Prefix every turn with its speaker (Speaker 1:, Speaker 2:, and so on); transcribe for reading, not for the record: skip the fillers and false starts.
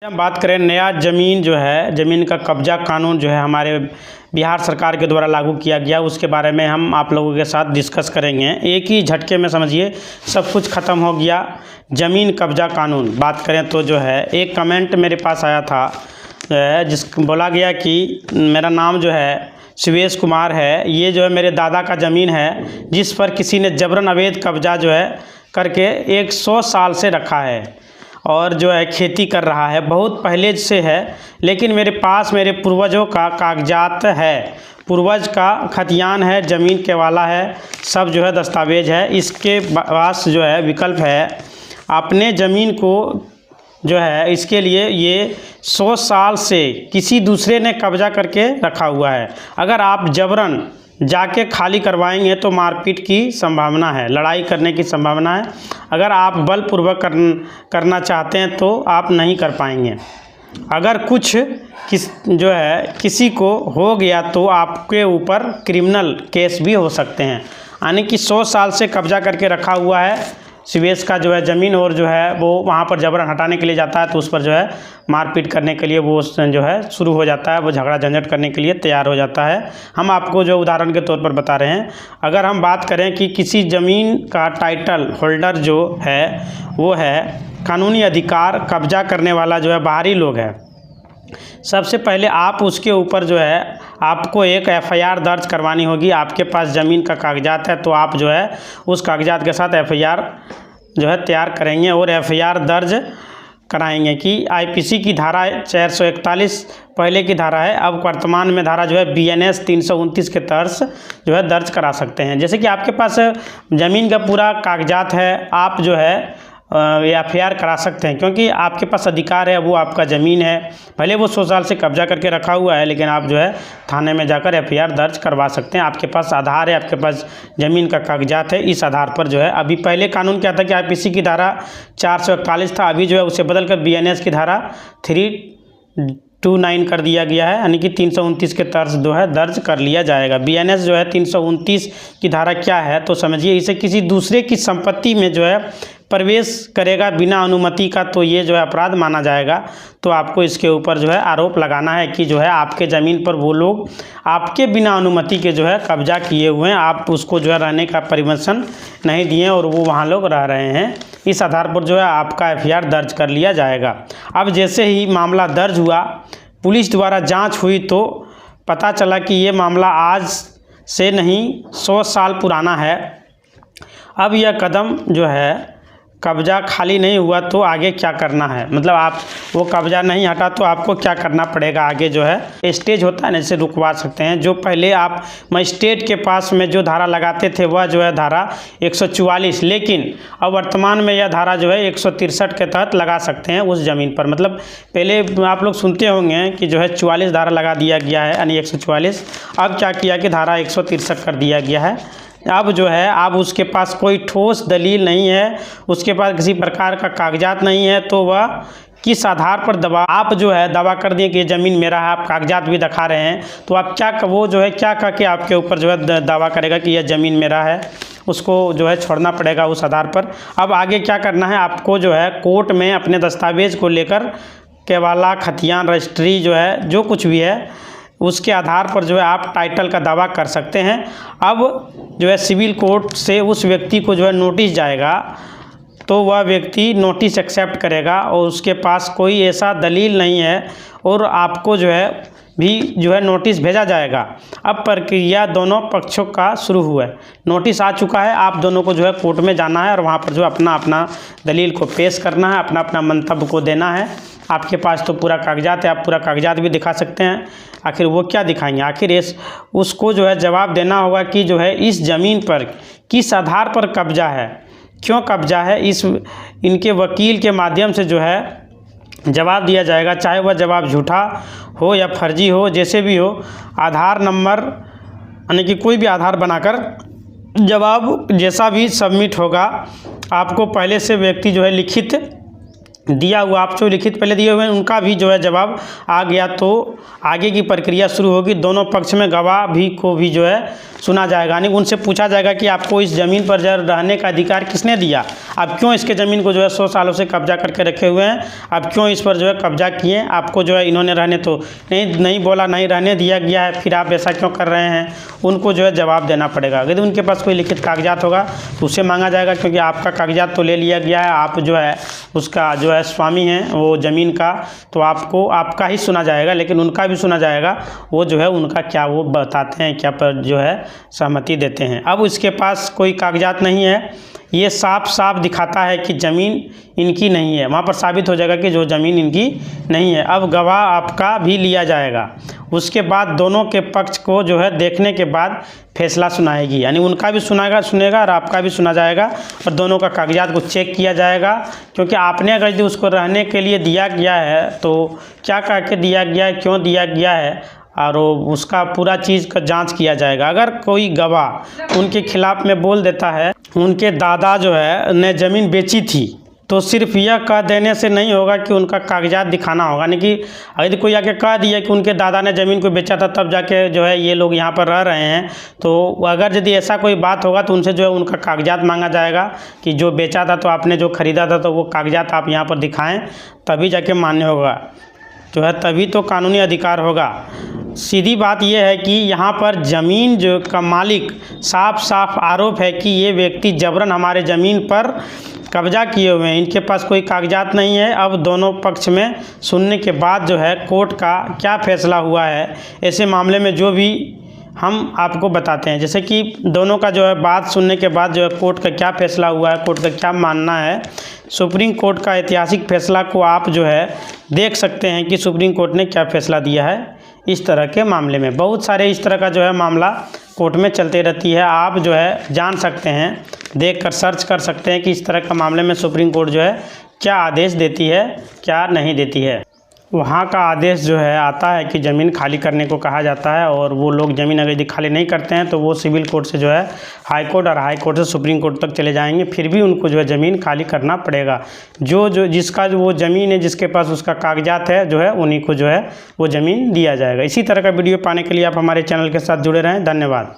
Speaker 1: हम बात करें नया ज़मीन जो है, ज़मीन का कब्जा कानून जो है हमारे बिहार सरकार के द्वारा लागू किया गया, उसके बारे में हम आप लोगों के साथ डिस्कस करेंगे। एक ही झटके में समझिए सब कुछ ख़त्म हो गया। ज़मीन कब्जा कानून बात करें तो जो है एक कमेंट मेरे पास आया था जिस बोला गया कि मेरा नाम जो है शिवेश कुमार है, ये जो है मेरे दादा का ज़मीन है जिस पर किसी ने जबरन अवैध कब्जा जो है करके 100 साल से रखा है और जो है खेती कर रहा है, बहुत पहले से है। लेकिन मेरे पास मेरे पूर्वजों का कागजात है, पूर्वज का खतियान है, ज़मीन के वाला है, सब जो है दस्तावेज है। इसके पास जो है विकल्प है अपने ज़मीन को जो है इसके लिए ये 100 साल से किसी दूसरे ने कब्जा करके रखा हुआ है। अगर आप जबरन जाके खाली करवाएंगे तो मारपीट की संभावना है, लड़ाई करने की संभावना है। अगर आप बलपूर्वक करना चाहते हैं तो आप नहीं कर पाएंगे। अगर कुछ किसी को हो गया तो आपके ऊपर क्रिमिनल केस भी हो सकते हैं। यानी कि 100 साल से कब्जा करके रखा हुआ है शिवेश का जो है ज़मीन, और जो है वो वहाँ पर जबरन हटाने के लिए जाता है तो उस पर जो है मारपीट करने के लिए वो जो है शुरू हो जाता है, वो झगड़ा झंझट करने के लिए तैयार हो जाता है। हम आपको जो उदाहरण के तौर पर बता रहे हैं। अगर हम बात करें कि किसी ज़मीन का टाइटल होल्डर जो है वो है कानूनी अधिकार कब्जा करने वाला जो है बाहरी लोग है, सबसे पहले आप उसके ऊपर जो है आपको एक एफआईआर दर्ज करवानी होगी। आपके पास ज़मीन का कागजात है तो आप जो है उस कागजात के साथ एफआईआर जो है तैयार करेंगे और एफआईआर दर्ज कराएंगे कि आईपीसी की धारा 441 पहले की धारा है, अब वर्तमान में धारा जो है बीएनएस 329 के तहत जो है दर्ज करा सकते हैं। जैसे कि आपके पास ज़मीन का पूरा कागजात है, आप जो है एफआईआर करा सकते हैं क्योंकि आपके पास अधिकार है, वो आपका ज़मीन है। भले वो 100 साल से कब्जा करके रखा हुआ है, लेकिन आप जो है थाने में जाकर एफआईआर दर्ज करवा सकते हैं। आपके पास आधार है, आपके पास ज़मीन का कागजात है, इस आधार पर जो है अभी पहले कानून क्या था कि आईपीसी की धारा 441 था, अभी जो है उसे बदल कर बीएनएस की धारा 329 कर दिया गया है, यानी कि 329 के तर्ज जो है दर्ज कर लिया जाएगा। बीएनएस जो है 329 की धारा क्या है तो समझिए, इसे किसी दूसरे की संपत्ति में जो है प्रवेश करेगा बिना अनुमति का तो ये जो है अपराध माना जाएगा। तो आपको इसके ऊपर जो है आरोप लगाना है कि जो है आपके ज़मीन पर वो लोग आपके बिना अनुमति के जो है कब्जा किए हुए हैं, आप उसको जो है रहने का परमिशन नहीं दिए और वो वहाँ लोग रह रहे हैं। इस आधार पर जो है आपका एफआईआर दर्ज कर लिया जाएगा। अब जैसे ही मामला दर्ज हुआ, पुलिस द्वारा जाँच हुई तो पता चला कि ये मामला आज से नहीं 100 साल पुराना है। अब यह कदम जो है कब्जा खाली नहीं हुआ तो आगे क्या करना है, मतलब आप वो कब्जा नहीं हटा तो आपको क्या करना पड़ेगा। आगे जो है स्टेज होता है ना, इसे रुकवा सकते हैं। जो पहले आप मजिस्ट्रेट के पास में जो धारा लगाते थे वह जो है धारा 144, लेकिन अब वर्तमान में यह धारा जो है 163 के तहत लगा सकते हैं उस ज़मीन पर। मतलब पहले आप लोग सुनते होंगे कि जो है 44 धारा लगा दिया गया है, यानी 144। अब क्या किया कि धारा 163 कर दिया गया है। अब जो है अब उसके पास कोई ठोस दलील नहीं है, उसके पास किसी प्रकार का कागजात नहीं है, तो वह किस आधार पर आप जो है दावा कर दिए कि ये ज़मीन मेरा है, आप कागजात भी दिखा रहे हैं, तो आप वो जो है क्या कह के आपके ऊपर जो है दावा करेगा कि यह ज़मीन मेरा है, उसको जो है छोड़ना पड़ेगा उस आधार पर। अब आगे क्या करना है, आपको जो है कोर्ट में अपने दस्तावेज को लेकर केवाला खतियान रजिस्ट्री जो है जो कुछ भी है उसके आधार पर जो है आप टाइटल का दावा कर सकते हैं। अब जो है सिविल कोर्ट से उस व्यक्ति को जो है नोटिस जाएगा तो वह व्यक्ति नोटिस एक्सेप्ट करेगा और उसके पास कोई ऐसा दलील नहीं है और आपको जो है भी जो है नोटिस भेजा जाएगा। अब प्रक्रिया दोनों पक्षों का शुरू हुआ है, नोटिस आ चुका है, आप दोनों को जो है कोर्ट में जाना है और वहाँ पर जो अपना अपना दलील को पेश करना है, अपना अपना मंतव्य को देना है। आपके पास तो पूरा कागजात है, आप पूरा कागजात भी दिखा सकते हैं। आखिर वो क्या दिखाएंगे, आखिर उसको जो है जवाब देना होगा कि जो है इस ज़मीन पर किस आधार पर कब्जा है, क्यों कब्जा है, इनके वकील के माध्यम से जो है जवाब दिया जाएगा। चाहे वह जवाब झूठा हो या फर्जी हो, जैसे भी हो, आधार नंबर यानी कि कोई भी आधार बनाकर जवाब जैसा भी सबमिट होगा, आपको पहले से व्यक्ति जो है लिखित दिया हुआ आप जो लिखित पहले दिए हुए हैं उनका भी जो है जवाब आ गया तो आगे की प्रक्रिया शुरू होगी। दोनों पक्ष में गवाह भी को भी जो है सुना जाएगा, यानी उनसे पूछा जाएगा कि आपको इस ज़मीन पर जो रहने का अधिकार किसने दिया, आप क्यों इसके ज़मीन को जो है 100 सालों से कब्जा करके रखे हुए हैं, आप क्यों इस पर जो है कब्जा किए, आपको जो है इन्होंने रहने तो नहीं बोला, नहीं रहने दिया गया है, फिर आप ऐसा क्यों कर रहे हैं, उनको जो है जवाब देना पड़ेगा। अगर उनके पास कोई लिखित कागजात होगा तो उसे मांगा जाएगा, क्योंकि आपका कागजात तो ले लिया गया है, आप जो है उसका जो है स्वामी हैं वो ज़मीन का, तो आपको आपका ही सुना जाएगा, लेकिन उनका भी सुना जाएगा, वो जो है उनका क्या वो बताते हैं, क्या पर जो है सहमति देते हैं। अब इसके पास कोई कागजात नहीं है, ये साफ साफ दिखाता है कि ज़मीन इनकी नहीं है, वहाँ पर साबित हो जाएगा कि जो ज़मीन इनकी नहीं है। अब गवाह आपका भी लिया जाएगा, उसके बाद दोनों के पक्ष को जो है देखने के बाद फैसला सुनाएगी, यानी उनका भी सुनेगा और आपका भी सुना जाएगा, और दोनों का कागजात को चेक किया जाएगा, क्योंकि आपने अगर यदि उसको रहने के लिए दिया गया है तो क्या कह के दिया गया है, क्यों दिया गया है, और उसका पूरा चीज़ का जांच किया जाएगा। अगर कोई गवाह उनके खिलाफ में बोल देता है उनके दादा जो है ने ज़मीन बेची थी, तो सिर्फ यह कह देने से नहीं होगा कि उनका कागजात दिखाना होगा, यानी कि यदि कोई आके कह दिया कि उनके दादा ने ज़मीन को बेचा था तब जाके जो है ये लोग यहाँ पर रह रहे हैं, तो अगर यदि ऐसा कोई बात होगा तो उनसे जो है उनका कागजात मांगा जाएगा कि जो बेचा था तो आपने जो ख़रीदा था तो वो कागजात आप यहाँ पर दिखाएँ, तभी जाके मान्य होगा जो है, तभी तो कानूनी अधिकार होगा। सीधी बात यह है कि यहाँ पर ज़मीन जो का मालिक साफ साफ आरोप है कि ये व्यक्ति जबरन हमारे ज़मीन पर कब्जा किए हुए हैं, इनके पास कोई कागजात नहीं है। अब दोनों पक्ष में सुनने के बाद जो है कोर्ट का क्या फैसला हुआ है, ऐसे मामले में जो भी हम आपको बताते हैं, जैसे कि दोनों का जो है बात सुनने के बाद जो है कोर्ट का क्या फैसला हुआ है, कोर्ट का क्या मानना है। सुप्रीम कोर्ट का ऐतिहासिक फैसला को आप जो है देख सकते हैं कि सुप्रीम कोर्ट ने क्या फैसला दिया है इस तरह के मामले में। बहुत सारे इस तरह का जो है मामला कोर्ट में चलते रहती है, आप जो है जान सकते हैं, देख कर सर्च कर सकते हैं कि इस तरह का मामले में सुप्रीम कोर्ट जो है क्या आदेश देती है, क्या नहीं देती है। वहाँ का आदेश जो है आता है कि ज़मीन खाली करने को कहा जाता है, और वो लोग ज़मीन अगर यदि खाली नहीं करते हैं तो वो सिविल कोर्ट से जो है हाई कोर्ट, और हाई कोर्ट से सुप्रीम कोर्ट तक चले जाएंगे, फिर भी उनको जो है ज़मीन खाली करना पड़ेगा। जो जिसका जो वो ज़मीन है, जिसके पास उसका कागजात है जो है, उन्हीं को जो है वो ज़मीन दिया जाएगा। इसी तरह का वीडियो पाने के लिए आप हमारे चैनल के साथ जुड़े रहें। धन्यवाद।